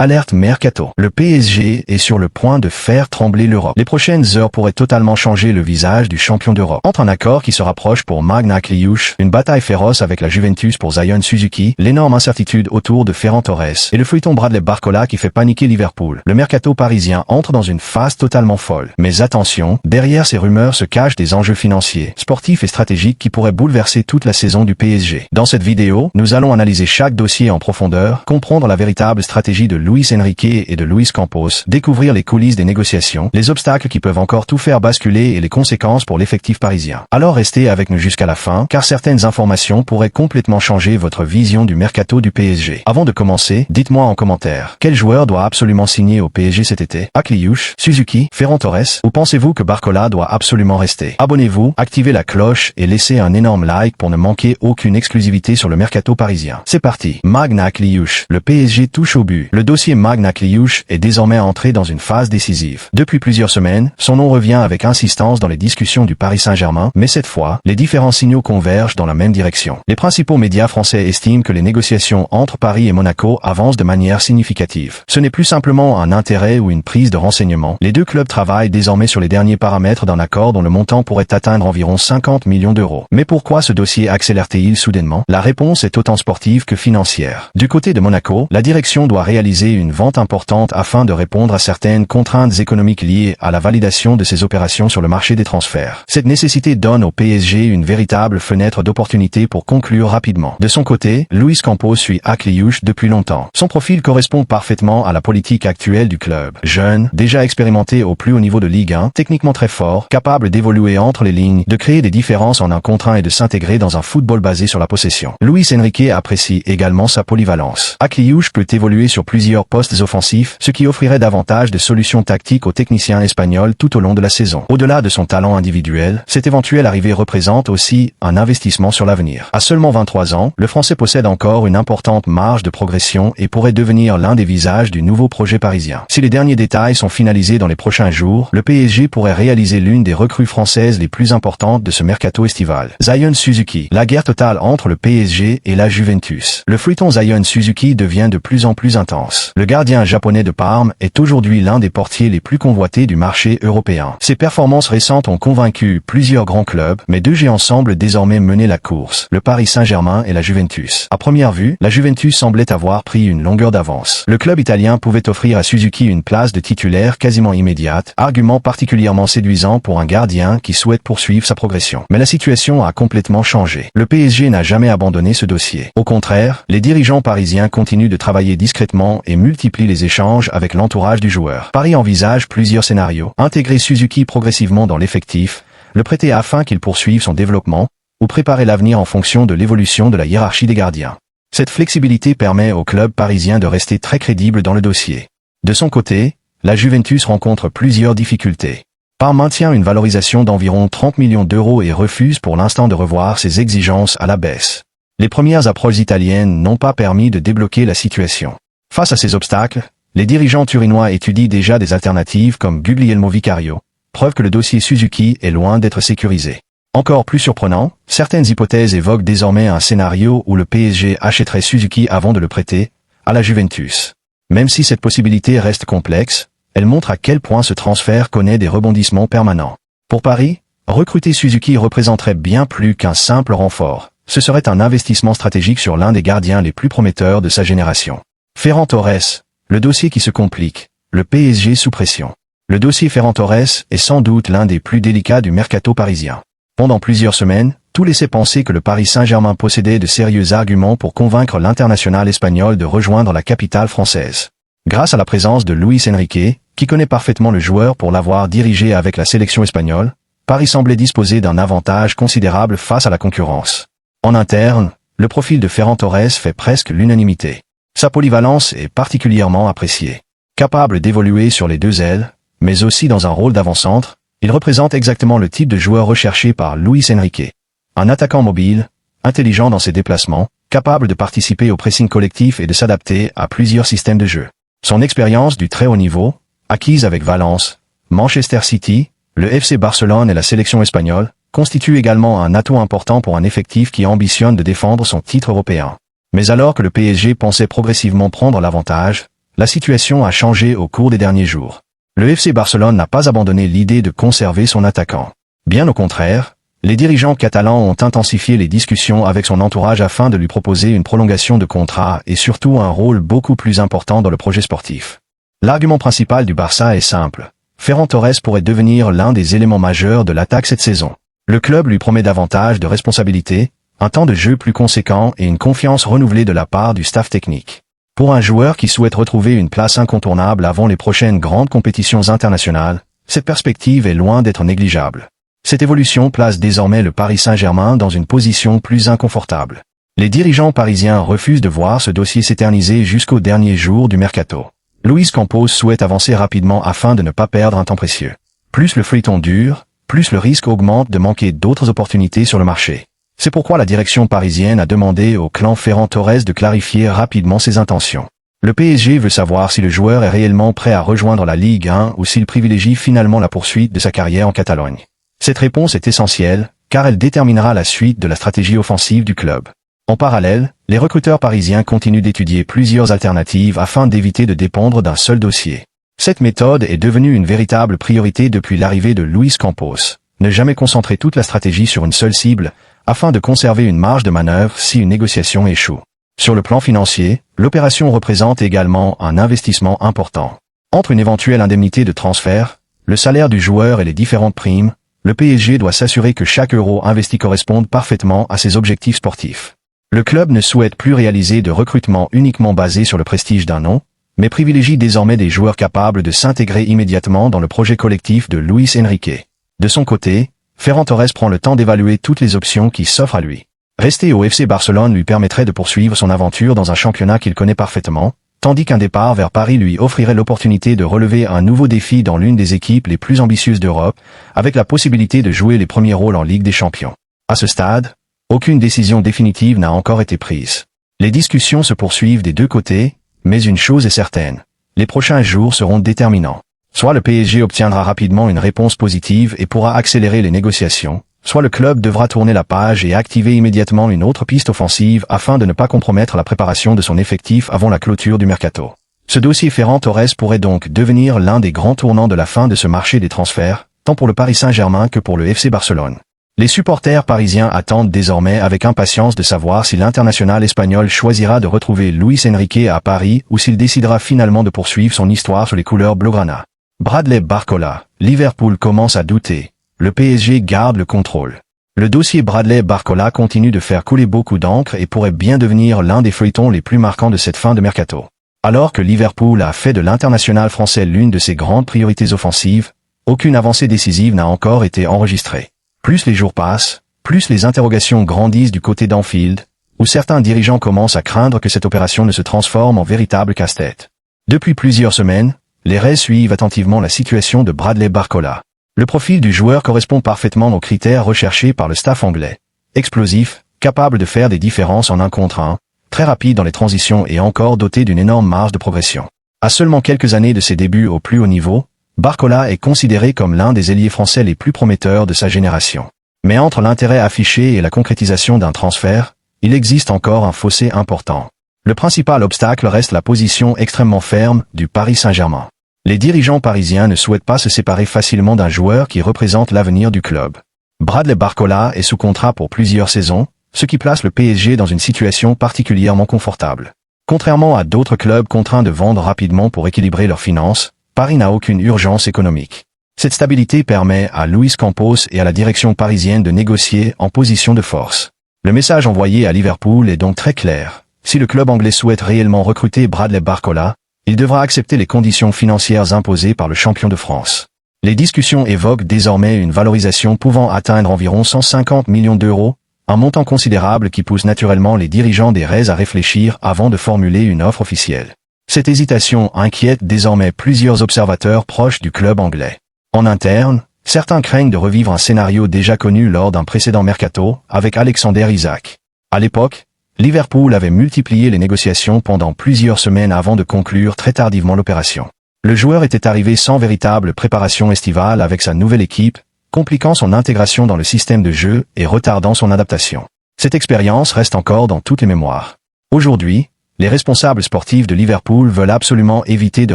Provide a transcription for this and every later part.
Alerte Mercato. Le PSG est sur le point de faire trembler l'Europe. Les prochaines heures pourraient totalement changer le visage du champion d'Europe. Entre un accord qui se rapproche pour Magna Kliuch, une bataille féroce avec la Juventus pour Zion Suzuki, l'énorme incertitude autour de Ferran Torres et le feuilleton Bradley Barcola qui fait paniquer Liverpool, le mercato parisien entre dans une phase totalement folle. Mais attention, derrière ces rumeurs se cachent des enjeux financiers, sportifs et stratégiques qui pourraient bouleverser toute la saison du PSG. Dans cette vidéo, nous allons analyser chaque dossier en profondeur, comprendre la véritable stratégie de Luis Enrique et de Luis Campos, découvrir les coulisses des négociations, les obstacles qui peuvent encore tout faire basculer et les conséquences pour l'effectif parisien. Alors restez avec nous jusqu'à la fin, car certaines informations pourraient complètement changer votre vision du mercato du PSG. Avant de commencer, dites-moi en commentaire, quel joueur doit absolument signer au PSG cet été? Kliuch, Suzuki, Ferran Torres, ou pensez-vous que Barcola doit absolument rester? Abonnez-vous, activez la cloche et laissez un énorme like pour ne manquer aucune exclusivité sur le mercato parisien. C'est parti. Magna Kliuch. Le PSG touche au but. Le dossier Magna Kliuch est désormais entré dans une phase décisive. Depuis plusieurs semaines, son nom revient avec insistance dans les discussions du Paris Saint-Germain, mais cette fois, les différents signaux convergent dans la même direction. Les principaux médias français estiment que les négociations entre Paris et Monaco avancent de manière significative. Ce n'est plus simplement un intérêt ou une prise de renseignements. Les deux clubs travaillent désormais sur les derniers paramètres d'un accord dont le montant pourrait atteindre environ 50 millions d'euros. Mais pourquoi ce dossier accélère-t-il soudainement? La réponse est autant sportive que financière. Du côté de Monaco, la direction doit réaliser une vente importante afin de répondre à certaines contraintes économiques liées à la validation de ses opérations sur le marché des transferts. Cette nécessité donne au PSG une véritable fenêtre d'opportunité pour conclure rapidement. De son côté, Luis Campos suit Kliuch depuis longtemps. Son profil correspond parfaitement à la politique actuelle du club. Jeune, déjà expérimenté au plus haut niveau de Ligue 1, techniquement très fort, capable d'évoluer entre les lignes, de créer des différences en un contre un et de s'intégrer dans un football basé sur la possession. Luis Enrique apprécie également sa polyvalence. Kliuch peut évoluer sur plusieurs postes offensifs, ce qui offrirait davantage de solutions tactiques aux techniciens espagnols tout au long de la saison. Au-delà de son talent individuel, cette éventuelle arrivée représente aussi un investissement sur l'avenir. À seulement 23 ans, le Français possède encore une importante marge de progression et pourrait devenir l'un des visages du nouveau projet parisien. Si les derniers détails sont finalisés dans les prochains jours, le PSG pourrait réaliser l'une des recrues françaises les plus importantes de ce mercato estival. Zion Suzuki. La guerre totale entre le PSG et la Juventus. Le feuilleton Zion Suzuki devient de plus en plus intense. Le gardien japonais de Parme est aujourd'hui l'un des portiers les plus convoités du marché européen. Ses performances récentes ont convaincu plusieurs grands clubs, mais deux géants semblent désormais mener la course, le Paris Saint-Germain et la Juventus. À première vue, la Juventus semblait avoir pris une longueur d'avance. Le club italien pouvait offrir à Suzuki une place de titulaire quasiment immédiate, argument particulièrement séduisant pour un gardien qui souhaite poursuivre sa progression. Mais la situation a complètement changé. Le PSG n'a jamais abandonné ce dossier. Au contraire, les dirigeants parisiens continuent de travailler discrètement et multiplient les échanges avec l'entourage du joueur. Paris envisage plusieurs scénarios. Intégrer Suzuki progressivement dans l'effectif, le prêter afin qu'il poursuive son développement, ou préparer l'avenir en fonction de l'évolution de la hiérarchie des gardiens. Cette flexibilité permet au club parisien de rester très crédible dans le dossier. De son côté, la Juventus rencontre plusieurs difficultés. Parme maintient une valorisation d'environ 30 millions d'euros et refuse pour l'instant de revoir ses exigences à la baisse. Les premières approches italiennes n'ont pas permis de débloquer la situation. Face à ces obstacles, les dirigeants turinois étudient déjà des alternatives comme Guglielmo Vicario, preuve que le dossier Suzuki est loin d'être sécurisé. Encore plus surprenant, certaines hypothèses évoquent désormais un scénario où le PSG achèterait Suzuki avant de le prêter à la Juventus. Même si cette possibilité reste complexe, elle montre à quel point ce transfert connaît des rebondissements permanents. Pour Paris, recruter Suzuki représenterait bien plus qu'un simple renfort. Ce serait un investissement stratégique sur l'un des gardiens les plus prometteurs de sa génération. Ferran Torres, le dossier qui se complique, le PSG sous pression. Le dossier Ferran Torres est sans doute l'un des plus délicats du mercato parisien. Pendant plusieurs semaines, tout laissait penser que le Paris Saint-Germain possédait de sérieux arguments pour convaincre l'international espagnol de rejoindre la capitale française. Grâce à la présence de Luis Enrique, qui connaît parfaitement le joueur pour l'avoir dirigé avec la sélection espagnole, Paris semblait disposer d'un avantage considérable face à la concurrence. En interne, le profil de Ferran Torres fait presque l'unanimité. Sa polyvalence est particulièrement appréciée. Capable d'évoluer sur les deux ailes, mais aussi dans un rôle d'avant-centre, il représente exactement le type de joueur recherché par Luis Enrique. Un attaquant mobile, intelligent dans ses déplacements, capable de participer au pressing collectif et de s'adapter à plusieurs systèmes de jeu. Son expérience du très haut niveau, acquise avec Valence, Manchester City, le FC Barcelone et la sélection espagnole, constitue également un atout important pour un effectif qui ambitionne de défendre son titre européen. Mais alors que le PSG pensait progressivement prendre l'avantage, la situation a changé au cours des derniers jours. Le FC Barcelone n'a pas abandonné l'idée de conserver son attaquant. Bien au contraire, les dirigeants catalans ont intensifié les discussions avec son entourage afin de lui proposer une prolongation de contrat et surtout un rôle beaucoup plus important dans le projet sportif. L'argument principal du Barça est simple. Ferran Torres pourrait devenir l'un des éléments majeurs de l'attaque cette saison. Le club lui promet davantage de responsabilités, un temps de jeu plus conséquent et une confiance renouvelée de la part du staff technique. Pour un joueur qui souhaite retrouver une place incontournable avant les prochaines grandes compétitions internationales, cette perspective est loin d'être négligeable. Cette évolution place désormais le Paris Saint-Germain dans une position plus inconfortable. Les dirigeants parisiens refusent de voir ce dossier s'éterniser jusqu'au dernier jour du mercato. Luis Campos souhaite avancer rapidement afin de ne pas perdre un temps précieux. Plus le feuilleton dure, plus le risque augmente de manquer d'autres opportunités sur le marché. C'est pourquoi la direction parisienne a demandé au clan Ferran Torres de clarifier rapidement ses intentions. Le PSG veut savoir si le joueur est réellement prêt à rejoindre la Ligue 1 ou s'il privilégie finalement la poursuite de sa carrière en Catalogne. Cette réponse est essentielle, car elle déterminera la suite de la stratégie offensive du club. En parallèle, les recruteurs parisiens continuent d'étudier plusieurs alternatives afin d'éviter de dépendre d'un seul dossier. Cette méthode est devenue une véritable priorité depuis l'arrivée de Luis Campos. Ne jamais concentrer toute la stratégie sur une seule cible, afin de conserver une marge de manœuvre si une négociation échoue. Sur le plan financier, l'opération représente également un investissement important. Entre une éventuelle indemnité de transfert, le salaire du joueur et les différentes primes, le PSG doit s'assurer que chaque euro investi corresponde parfaitement à ses objectifs sportifs. Le club ne souhaite plus réaliser de recrutement uniquement basé sur le prestige d'un nom, mais privilégie désormais des joueurs capables de s'intégrer immédiatement dans le projet collectif de Luis Enrique. De son côté, Ferran Torres prend le temps d'évaluer toutes les options qui s'offrent à lui. Rester au FC Barcelone lui permettrait de poursuivre son aventure dans un championnat qu'il connaît parfaitement, tandis qu'un départ vers Paris lui offrirait l'opportunité de relever un nouveau défi dans l'une des équipes les plus ambitieuses d'Europe, avec la possibilité de jouer les premiers rôles en Ligue des Champions. À ce stade, aucune décision définitive n'a encore été prise. Les discussions se poursuivent des deux côtés, mais une chose est certaine. Les prochains jours seront déterminants. Soit le PSG obtiendra rapidement une réponse positive et pourra accélérer les négociations, soit le club devra tourner la page et activer immédiatement une autre piste offensive afin de ne pas compromettre la préparation de son effectif avant la clôture du mercato. Ce dossier Ferran Torres pourrait donc devenir l'un des grands tournants de la fin de ce marché des transferts, tant pour le Paris Saint-Germain que pour le FC Barcelone. Les supporters parisiens attendent désormais avec impatience de savoir si l'international espagnol choisira de retrouver Luis Enrique à Paris ou s'il décidera finalement de poursuivre son histoire sous les couleurs blaugrana. Bradley Barcola, Liverpool commence à douter. Le PSG garde le contrôle. Le dossier Bradley Barcola continue de faire couler beaucoup d'encre et pourrait bien devenir l'un des feuilletons les plus marquants de cette fin de mercato. Alors que Liverpool a fait de l'international français l'une de ses grandes priorités offensives, aucune avancée décisive n'a encore été enregistrée. Plus les jours passent, plus les interrogations grandissent du côté d'Anfield, où certains dirigeants commencent à craindre que cette opération ne se transforme en véritable casse-tête. Depuis plusieurs semaines, les Reds suivent attentivement la situation de Bradley Barcola. Le profil du joueur correspond parfaitement aux critères recherchés par le staff anglais. Explosif, capable de faire des différences en 1 contre 1, très rapide dans les transitions et encore doté d'une énorme marge de progression. À seulement quelques années de ses débuts au plus haut niveau, Barcola est considéré comme l'un des ailiers français les plus prometteurs de sa génération. Mais entre l'intérêt affiché et la concrétisation d'un transfert, il existe encore un fossé important. Le principal obstacle reste la position extrêmement ferme du Paris Saint-Germain. Les dirigeants parisiens ne souhaitent pas se séparer facilement d'un joueur qui représente l'avenir du club. Bradley Barcola est sous contrat pour plusieurs saisons, ce qui place le PSG dans une situation particulièrement confortable. Contrairement à d'autres clubs contraints de vendre rapidement pour équilibrer leurs finances, Paris n'a aucune urgence économique. Cette stabilité permet à Luis Campos et à la direction parisienne de négocier en position de force. Le message envoyé à Liverpool est donc très clair. Si le club anglais souhaite réellement recruter Bradley Barcola, il devra accepter les conditions financières imposées par le champion de France. Les discussions évoquent désormais une valorisation pouvant atteindre environ 150 millions d'euros, un montant considérable qui pousse naturellement les dirigeants des Reds à réfléchir avant de formuler une offre officielle. Cette hésitation inquiète désormais plusieurs observateurs proches du club anglais. En interne, certains craignent de revivre un scénario déjà connu lors d'un précédent mercato avec Alexander Isak. À l'époque, Liverpool avait multiplié les négociations pendant plusieurs semaines avant de conclure très tardivement l'opération. Le joueur était arrivé sans véritable préparation estivale avec sa nouvelle équipe, compliquant son intégration dans le système de jeu et retardant son adaptation. Cette expérience reste encore dans toutes les mémoires. Aujourd'hui, Les responsables sportifs de Liverpool veulent absolument éviter de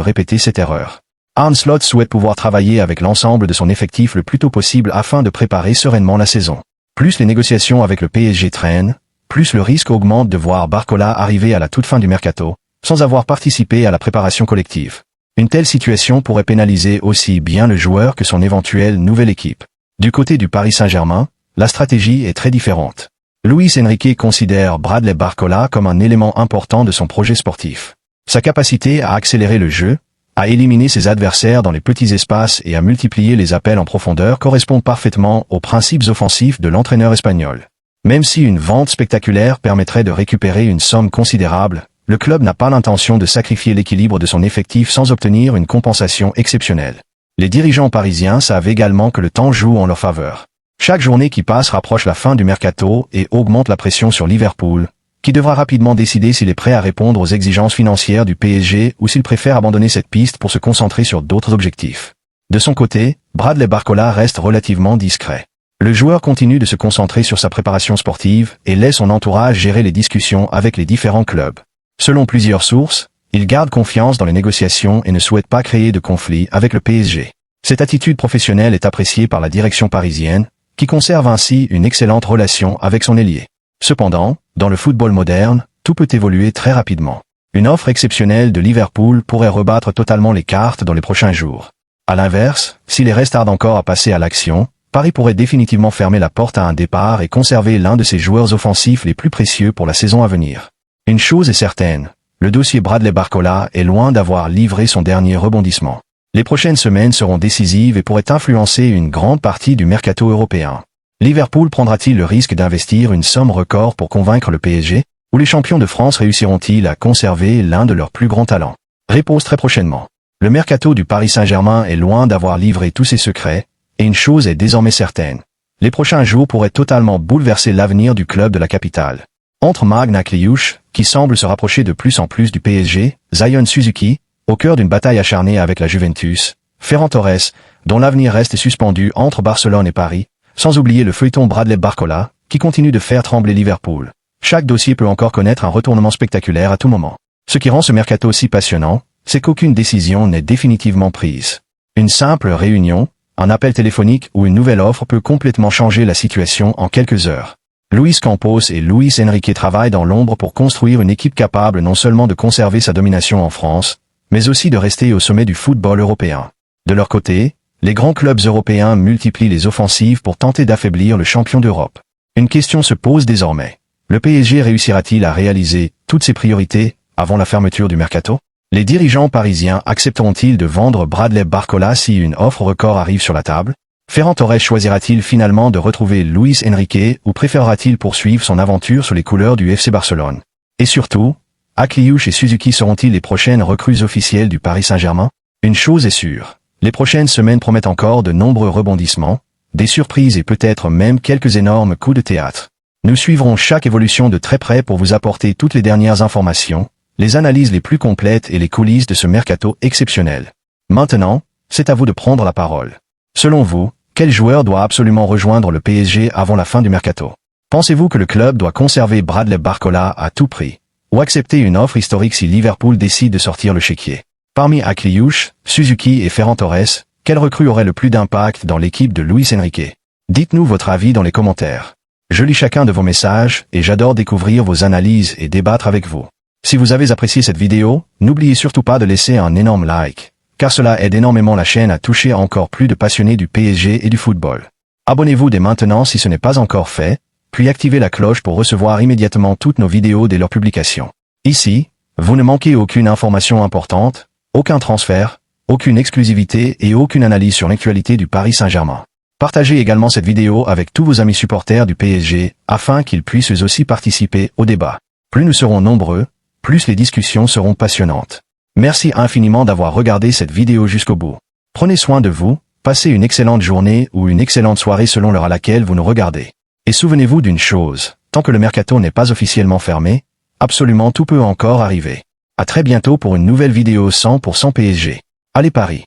répéter cette erreur. Arne Slot souhaite pouvoir travailler avec l'ensemble de son effectif le plus tôt possible afin de préparer sereinement la saison. Plus les négociations avec le PSG traînent, plus le risque augmente de voir Barcola arriver à la toute fin du mercato, sans avoir participé à la préparation collective. Une telle situation pourrait pénaliser aussi bien le joueur que son éventuelle nouvelle équipe. Du côté du Paris Saint-Germain, la stratégie est très différente. Luis Enrique considère Bradley Barcola comme un élément important de son projet sportif. Sa capacité à accélérer le jeu, à éliminer ses adversaires dans les petits espaces et à multiplier les appels en profondeur correspond parfaitement aux principes offensifs de l'entraîneur espagnol. Même si une vente spectaculaire permettrait de récupérer une somme considérable, le club n'a pas l'intention de sacrifier l'équilibre de son effectif sans obtenir une compensation exceptionnelle. Les dirigeants parisiens savent également que le temps joue en leur faveur. Chaque journée qui passe rapproche la fin du mercato et augmente la pression sur Liverpool, qui devra rapidement décider s'il est prêt à répondre aux exigences financières du PSG ou s'il préfère abandonner cette piste pour se concentrer sur d'autres objectifs. De son côté, Bradley Barcola reste relativement discret. Le joueur continue de se concentrer sur sa préparation sportive et laisse son entourage gérer les discussions avec les différents clubs. Selon plusieurs sources, il garde confiance dans les négociations et ne souhaite pas créer de conflit avec le PSG. Cette attitude professionnelle est appréciée par la direction parisienne, qui conserve ainsi une excellente relation avec son ailier. Cependant, dans le football moderne, tout peut évoluer très rapidement. Une offre exceptionnelle de Liverpool pourrait rebattre totalement les cartes dans les prochains jours. À l'inverse, si les restes tardent encore à passer à l'action, Paris pourrait définitivement fermer la porte à un départ et conserver l'un de ses joueurs offensifs les plus précieux pour la saison à venir. Une chose est certaine, le dossier Bradley Barcola est loin d'avoir livré son dernier rebondissement. Les prochaines semaines seront décisives et pourraient influencer une grande partie du mercato européen. Liverpool prendra-t-il le risque d'investir une somme record pour convaincre le PSG, ou les champions de France réussiront-ils à conserver l'un de leurs plus grands talents? Réponse très prochainement. Le mercato du Paris Saint-Germain est loin d'avoir livré tous ses secrets, et une chose est désormais certaine. Les prochains jours pourraient totalement bouleverser l'avenir du club de la capitale. Entre Magnus Kliuš, qui semble se rapprocher de plus en plus du PSG, Zion Suzuki, au cœur d'une bataille acharnée avec la Juventus, Ferran Torres, dont l'avenir reste suspendu entre Barcelone et Paris, sans oublier le feuilleton Bradley Barcola, qui continue de faire trembler Liverpool. Chaque dossier peut encore connaître un retournement spectaculaire à tout moment. Ce qui rend ce mercato si passionnant, c'est qu'aucune décision n'est définitivement prise. Une simple réunion, un appel téléphonique ou une nouvelle offre peut complètement changer la situation en quelques heures. Luis Campos et Luis Enrique travaillent dans l'ombre pour construire une équipe capable non seulement de conserver sa domination en France, mais aussi de rester au sommet du football européen. De leur côté, les grands clubs européens multiplient les offensives pour tenter d'affaiblir le champion d'Europe. Une question se pose désormais. Le PSG réussira-t-il à réaliser toutes ses priorités avant la fermeture du mercato? Les dirigeants parisiens accepteront-ils de vendre Bradley Barcola si une offre record arrive sur la table? Ferran Torres choisira-t-il finalement de retrouver Luis Enrique ou préférera-t-il poursuivre son aventure sous les couleurs du FC Barcelone? Et surtout, Kliuš et Suzuki seront-ils les prochaines recrues officielles du Paris Saint-Germain? Une chose est sûre. Les prochaines semaines promettent encore de nombreux rebondissements, des surprises et peut-être même quelques énormes coups de théâtre. Nous suivrons chaque évolution de très près pour vous apporter toutes les dernières informations, les analyses les plus complètes et les coulisses de ce mercato exceptionnel. Maintenant, c'est à vous de prendre la parole. Selon vous, quel joueur doit absolument rejoindre le PSG avant la fin du mercato? Pensez-vous que le club doit conserver Bradley Barcola à tout prix, ou accepter une offre historique si Liverpool décide de sortir le chéquier? Parmi Kliuš, Suzuki et Ferran Torres, quelle recrue aurait le plus d'impact dans l'équipe de Luis Enrique? Dites-nous votre avis dans les commentaires. Je lis chacun de vos messages et j'adore découvrir vos analyses et débattre avec vous. Si vous avez apprécié cette vidéo, n'oubliez surtout pas de laisser un énorme like, car cela aide énormément la chaîne à toucher encore plus de passionnés du PSG et du football. Abonnez-vous dès maintenant si ce n'est pas encore fait, puis activez la cloche pour recevoir immédiatement toutes nos vidéos dès leur publication. Ici, vous ne manquez aucune information importante, aucun transfert, aucune exclusivité et aucune analyse sur l'actualité du Paris Saint-Germain. Partagez également cette vidéo avec tous vos amis supporters du PSG afin qu'ils puissent eux aussi participer au débat. Plus nous serons nombreux, plus les discussions seront passionnantes. Merci infiniment d'avoir regardé cette vidéo jusqu'au bout. Prenez soin de vous, passez une excellente journée ou une excellente soirée selon l'heure à laquelle vous nous regardez. Et souvenez-vous d'une chose, tant que le mercato n'est pas officiellement fermé, absolument tout peut encore arriver. À très bientôt pour une nouvelle vidéo 100% PSG. Allez Paris!